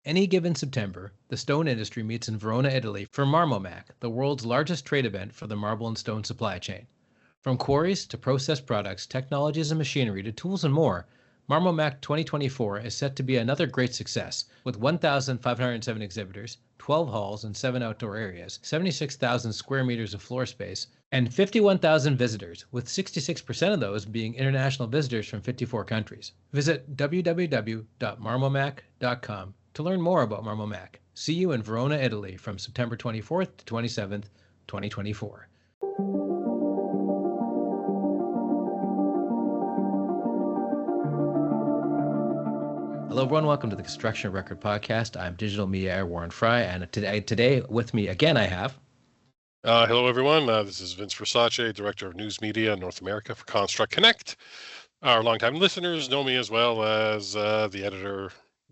Any given September, the stone industry meets in Verona, Italy for Marmomac, the world's largest trade event for the marble and stone supply chain. From quarries to processed products, technologies and machinery to tools and more, Marmomac 2024 is set to be another great success, with 1,507 exhibitors, 12 halls and 7 outdoor areas, 76,000 square meters of floor space, and 51,000 visitors, with 66% of those being international visitors from 54 countries. Visit www.marmomac.com to learn more about Marmomac. See you in Verona, Italy from September 24th to 27th, 2024. Hello, everyone. Welcome to the Construction Record Podcast. I'm digital media editor Warren Frey, and today with me again I have... Hello, everyone. This is Vince Versace, Director of News Media North America for ConstructConnect. Our longtime listeners know me as well as the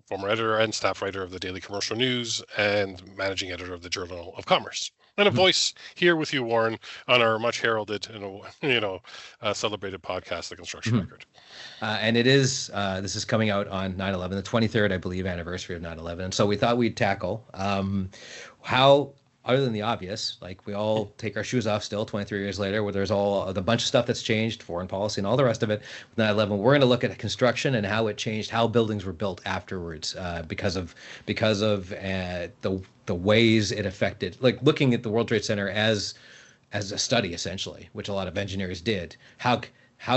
former editor and staff writer of the Daily Commercial News and managing editor of the Journal of Commerce. And a voice here with you, Warren, on our much heralded and celebrated podcast, The Construction Record. And it is this is coming out on 9/11, the 23rd, I believe, anniversary of 9/11. And so we thought we'd tackle how, other than the obvious, like we all take our shoes off still 23 years later, where there's all the bunch of stuff that's changed, foreign policy and all the rest of it. With 9/11, we're going to look at construction and how it changed, how buildings were built afterwards because of the ways it affected, like looking at the World Trade Center as a study, essentially, which a lot of engineers did. How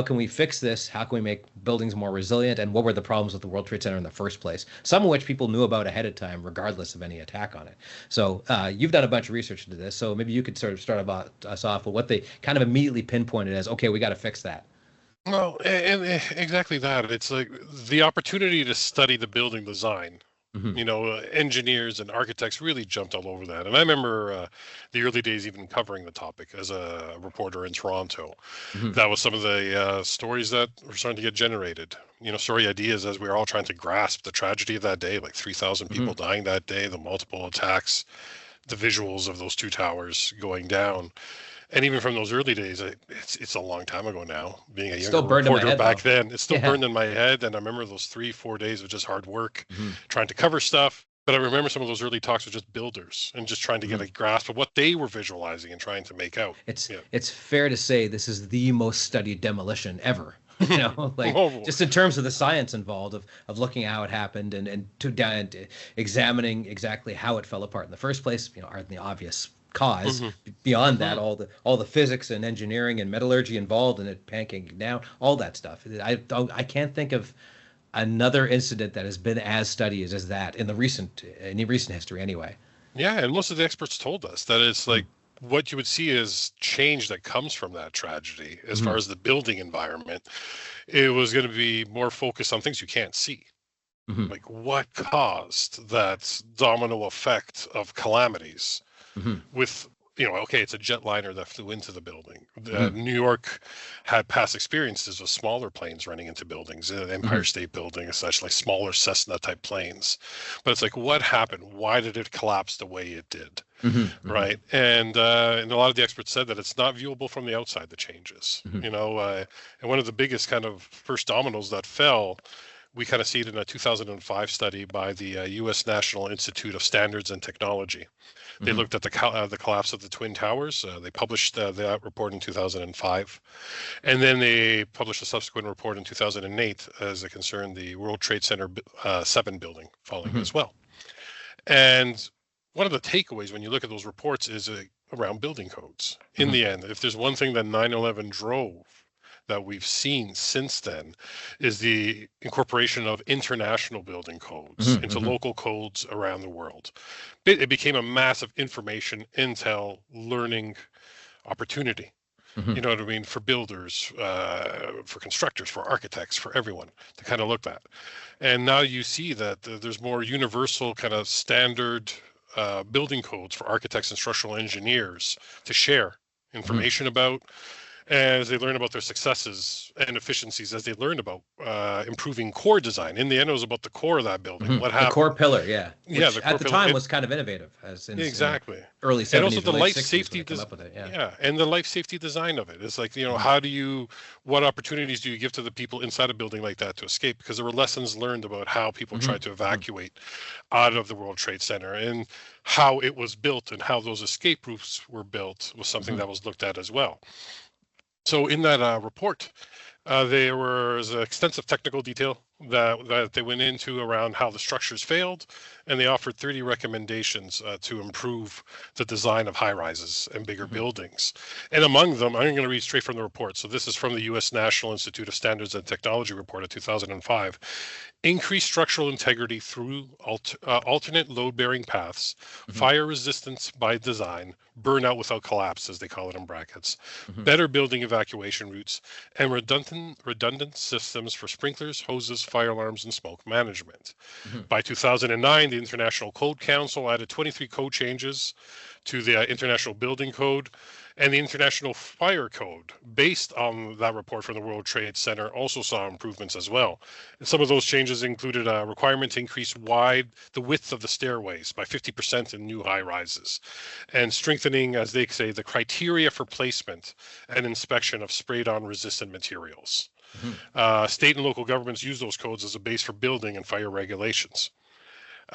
can we fix this? How can we make buildings more resilient? And what were the problems with the World Trade Center in the first place? Some of which people knew about ahead of time, regardless of any attack on it. So you've done a bunch of research into this. So maybe you could sort of start us off with what they kind of immediately pinpointed as, okay, we got to fix that. Well, and exactly that. It's like the opportunity to study the building design. Engineers and architects really jumped all over that. And I remember the early days even covering the topic as a reporter in Toronto. That was some of the stories that were starting to get generated. Story ideas as we were all trying to grasp the tragedy of that day, like 3,000 people dying that day, the multiple attacks, the visuals of those two towers going down. And even from those early days, it's a long time ago now, being a younger reporter back then. It's still burned in my head. And I remember those 3-4 days of just hard work, trying to cover stuff. But I remember some of those early talks with just builders and just trying to get a grasp of what they were visualizing and trying to make out. It's fair to say this is the most studied demolition ever. Just in terms of the science involved of looking at how it happened and examining exactly how it fell apart in the first place, are the obvious cause. Beyond that, all the physics and engineering and metallurgy involved in it pancaking down, all that stuff. I can't think of another incident that has been as studied as that in recent history anyway. Yeah, and most of the experts told us that it's like what you would see is change that comes from that tragedy as far as the building environment. It was going to be more focused on things you can't see. Like what caused that domino effect of calamities with, it's a jetliner that flew into the building. New York had past experiences of smaller planes running into buildings, the Empire State Building and such, like smaller Cessna type planes. But it's like, what happened? Why did it collapse the way it did? Right. And a lot of the experts said that it's not viewable from the outside, the changes, and one of the biggest kind of first dominoes that fell, we kind of see it in a 2005 study by the U.S. National Institute of Standards and Technology. They looked at the collapse of the Twin Towers. They published that report in 2005. And then they published a subsequent report in 2008 as it concerned the World Trade Center 7 building falling as well. And one of the takeaways when you look at those reports is around building codes. In the end, if there's one thing that 9/11 drove that we've seen since then is the incorporation of international building codes into local codes around the world. It became a massive information, intel, learning opportunity. You know what I mean? For builders, for constructors, for architects, for everyone to kind of look at. And now you see that there's more universal kind of standard building codes for architects and structural engineers to share information about. as they learn about their successes and efficiencies, as they learn about improving core design. In the end, it was about the core of that building. What The core happened? pillar, yeah, Yeah, which the at core the pillar. time was kind of innovative, as in Exactly. early And also 70s or the late life 60s when safety they come up with it. Yeah. yeah, and the life safety design of it. It's like, Hmm. how do you, what opportunities do you give to the people inside a building like that to escape? Because there were lessons learned about how people Hmm. tried to evacuate out of the World Trade Center, and how it was built and how those escape routes were built was something Hmm. that was looked at as well. So in that report, there was extensive technical detail that they went into around how the structures failed, and they offered 30 recommendations to improve the design of high rises and bigger Hmm. buildings. And among them, I'm going to read straight from the report. So this is from the U.S. National Institute of Standards and Technology report of 2005. Increase structural integrity through alternate load-bearing paths, Hmm. fire resistance by design, burnout without collapse, as they call it in brackets, Hmm. better building evacuation routes, and redundant systems for sprinklers, hoses, fire alarms, and smoke management. Hmm. By 2009, the International Code Council added 23 code changes to the International Building Code, and the International Fire Code, based on that report from the World Trade Center, also saw improvements as well. And some of those changes included a requirement to increase the width of the stairways by 50% in new high rises, and strengthening, as they say, the criteria for placement and inspection of sprayed-on resistant materials. Hmm. State and local governments use those codes as a base for building and fire regulations.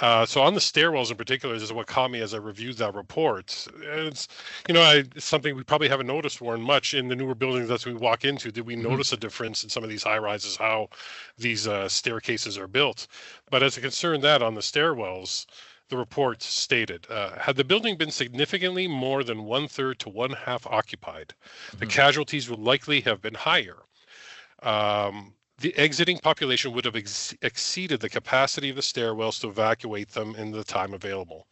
So on the stairwells in particular, this is what caught me as I reviewed that report. It's, it's something we probably haven't noticed, Warren, much in the newer buildings that we walk into. Did we Hmm. notice a difference in some of these high rises, how these staircases are built? But as a concern that on the stairwells, the report stated, had the building been significantly more than 1/3 to 1/2 occupied, the Hmm. casualties would likely have been higher. The exiting population would have exceeded the capacity of the stairwells to evacuate them in the time available.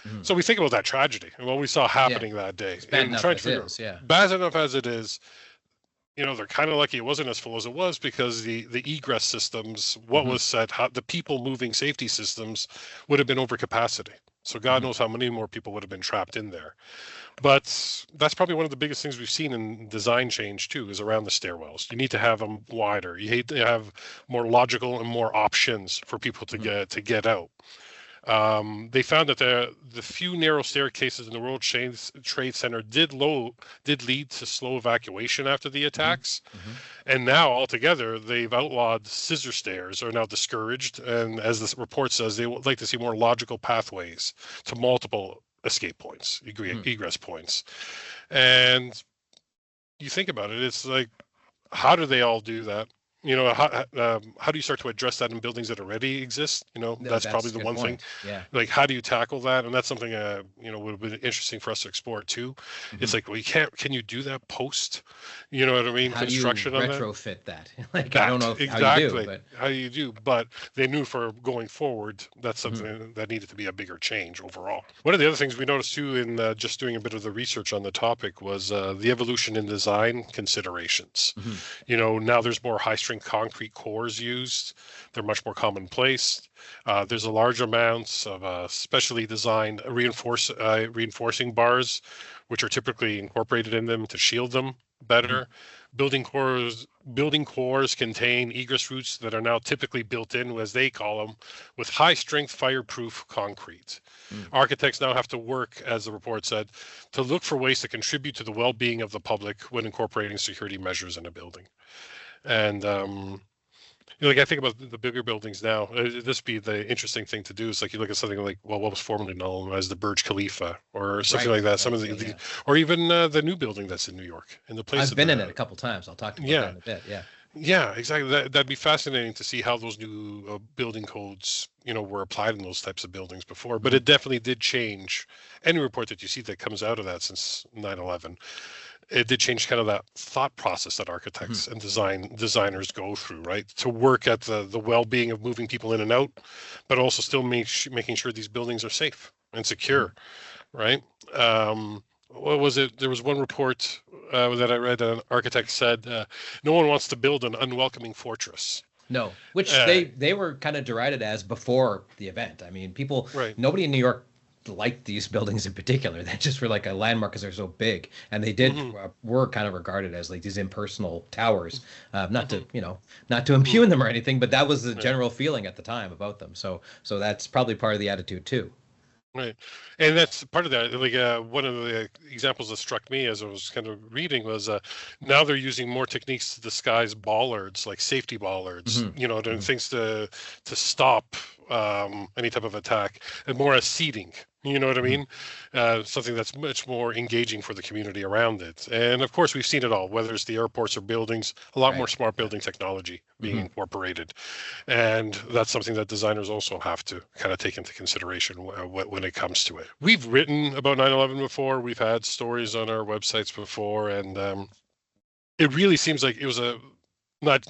Hmm. So we think about that tragedy and what we saw Yeah, happening that day, it's bad and enough trying to as figure out, is. Yeah. bad enough as it is, they're kind of lucky it wasn't as full as it was, because the egress systems, what Hmm. was said, how the people moving safety systems would have been over capacity. So God Hmm. knows how many more people would have been trapped in there. But that's probably one of the biggest things we've seen in design change too, is around the stairwells. You need to have them wider. You hate to have more logical and more options for people to Hmm. get out. They found that the few narrow staircases in the Trade Center did lead to slow evacuation after the Hmm. attacks, Hmm. and now altogether they've outlawed scissor stairs, are now discouraged, and as this report says, they would like to see more logical pathways to multiple escape points, Hmm. egress points. And you think about it, it's like, how do they all do that? How do you start to address that in buildings that already exist? No, That's that's probably a the good one thing. point. Yeah. Like, how do you tackle that? And that's something would have been interesting for us to explore too. It's Hmm. like, well, you can't. Can you do that post? You know what I mean? How do you Construction on that. retrofit that? Like, I don't That know how you do, exactly but how you do, but they knew for going forward that's hmm. something that needed to be a bigger change overall. One of the other things we noticed too in just doing a bit of the research on the topic was the evolution in design considerations. Hmm. Now there's more high strength concrete cores used. They're much more commonplace. There's a large amounts of specially designed reinforcing bars, which are typically incorporated in them to shield them Hmm. better. Building cores building cores contain egress routes that are now typically built in, as they call them, with high strength fireproof concrete. Hmm. Architects now have to work, as the report said, to look for ways to contribute to the well-being of the public when incorporating security measures in a building. And like, I think about the bigger buildings now. This be the interesting thing to do. Is like, you look at something like, well, what was formerly known as the Burj Khalifa, or something Right. like that. Some Right. of Yeah. Yeah. or even the new building that's in New York in the place I've of been in it the. a couple times. I'll talk about that Yeah, in a bit. Yeah. yeah, exactly. That'd be fascinating to see how those new building codes, were applied in those types of buildings before. But Hmm. it definitely did change. Any report that you see that comes out of that since 9/11, it did change kind of that thought process that Hmm. architects and designers go through, right? To work at the well-being of moving people in and out, but also still making sure these buildings are safe and Hmm. secure, right? What was it? There was one report that I read. An architect said, "No one wants to build an unwelcoming fortress." No, which Uh, they were kind of derided as before the event. I mean, right. nobody in New York liked these buildings in particular. They just were like a landmark because they're so big, and they were kind of regarded as like these impersonal towers. Not to not to impugn them or anything, but that was the general feeling at the time about them. So that's probably part of the attitude too. Right. And that's part of that. Like one of the examples that struck me as I was kind of reading was now they're using more techniques to disguise bollards, like safety bollards, doing things to stop any type of attack, and more as seating. You know what I mean? Something that's much more engaging for the community around it. And of course, we've seen it all, whether it's the airports or buildings, a lot more smart building technology being incorporated. And that's something that designers also have to kind of take into consideration when it comes to it. We've written about 9/11 before. We've had stories on our websites before. And it really seems like it was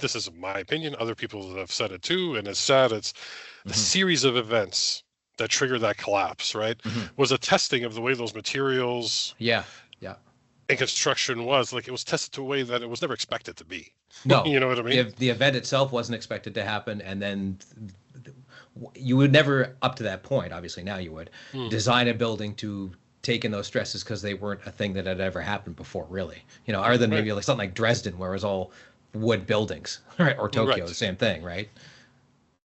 this is my opinion, other people have said it too. And it's sad. It's a series of events that triggered that collapse, right? Was a testing of the way those materials and construction was. Like, it was tested to a way that it was never expected to be. No. You know what I mean? The event itself wasn't expected to happen, and then you would never, up to that point, obviously now you would, design a building to take in those stresses because they weren't a thing that had ever happened before, really. Other than maybe like something like Dresden, where it was all wood buildings, right? Or Tokyo, the same thing, right?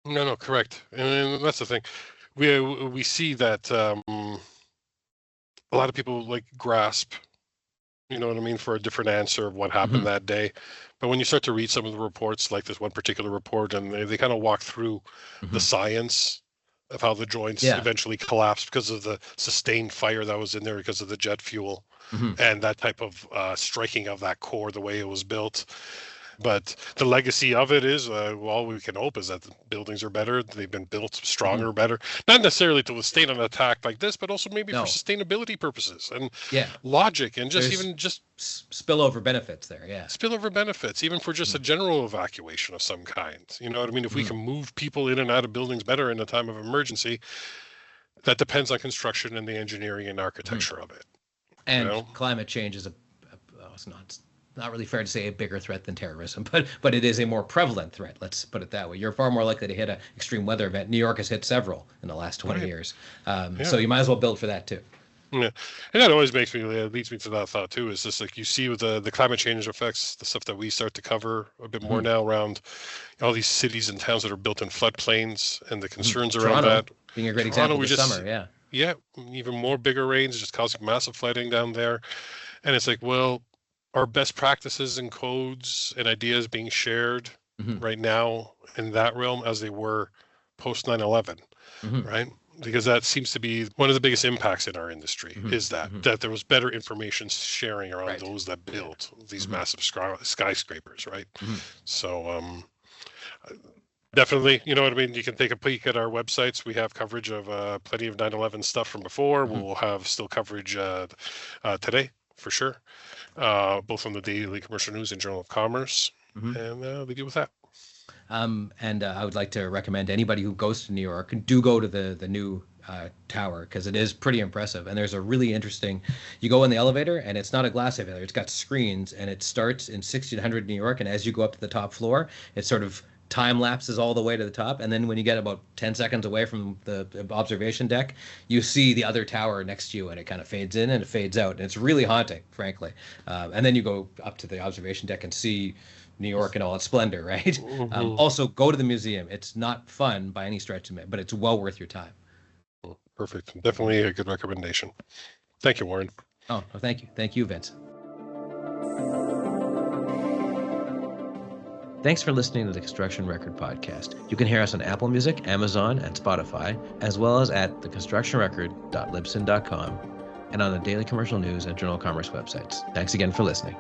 No, correct. And that's the thing. We see that a lot of people like grasp, you know what I mean, for a different answer of what happened that day. But when you start to read some of the reports, like this one particular report, and they kind of walk through the science of how the joints eventually collapsed because of the sustained fire that was in there because of the jet fuel and that type of striking of that core, the way it was built. But the legacy of it is, all we can hope is that the buildings are better. They've been built stronger, better. Not necessarily to withstand an attack like this, but also maybe for sustainability purposes and logic and just spillover benefits there. Yeah. Spillover benefits, even for just a general evacuation of some kind. You know what I mean? If we can move people in and out of buildings better in a time of emergency, that depends on construction and the engineering and architecture of it. And climate change is it's not really fair to say a bigger threat than terrorism, but it is a more prevalent threat. Let's put it that way. You're far more likely to hit an extreme weather event. New York has hit several in the last 20 years. So you might as well build for that too. Yeah, and that always leads me to that thought too. Is just like you see with the climate change effects, the stuff that we start to cover a bit more now around all these cities and towns that are built in floodplains and the concerns around that. Being a great example this summer, Yeah, even more bigger rains just causing massive flooding down there. And it's like, well, are best practices and codes and ideas being shared right now in that realm as they were post 9/11, right? Because that seems to be one of the biggest impacts in our industry is that there was better information sharing around those that built these massive skyscrapers, right? So definitely, you know what I mean? You can take a peek at our websites. We have coverage of plenty of 9/11 stuff from before. We'll have still coverage today for sure. Both from the Daily Commercial News and Journal of Commerce, and we deal with that. And I would like to recommend anybody who goes to New York, do go to the new tower, because it is pretty impressive. And there's a really interesting, you go in the elevator and it's not a glass elevator, it's got screens, and it starts in 1600 New York. And as you go up to the top floor, it sort of time lapses all the way to the top, and then when you get about 10 seconds away from the observation deck, you see the other tower next to you, and it kind of fades in and it fades out, and it's really haunting, frankly. And then you go up to the observation deck and see New York in all its splendor, right? Also, go to the museum. It's not fun by any stretch of it, but it's well worth your time. Perfect. Definitely a good recommendation. Thank you, Warren. Oh, thank you. Thank you, Vince. Thanks for listening to the Construction Record Podcast. You can hear us on Apple Music, Amazon, and Spotify, as well as at theconstructionrecord.libsyn.com and on the Daily Commercial News and Journal of Commerce websites. Thanks again for listening.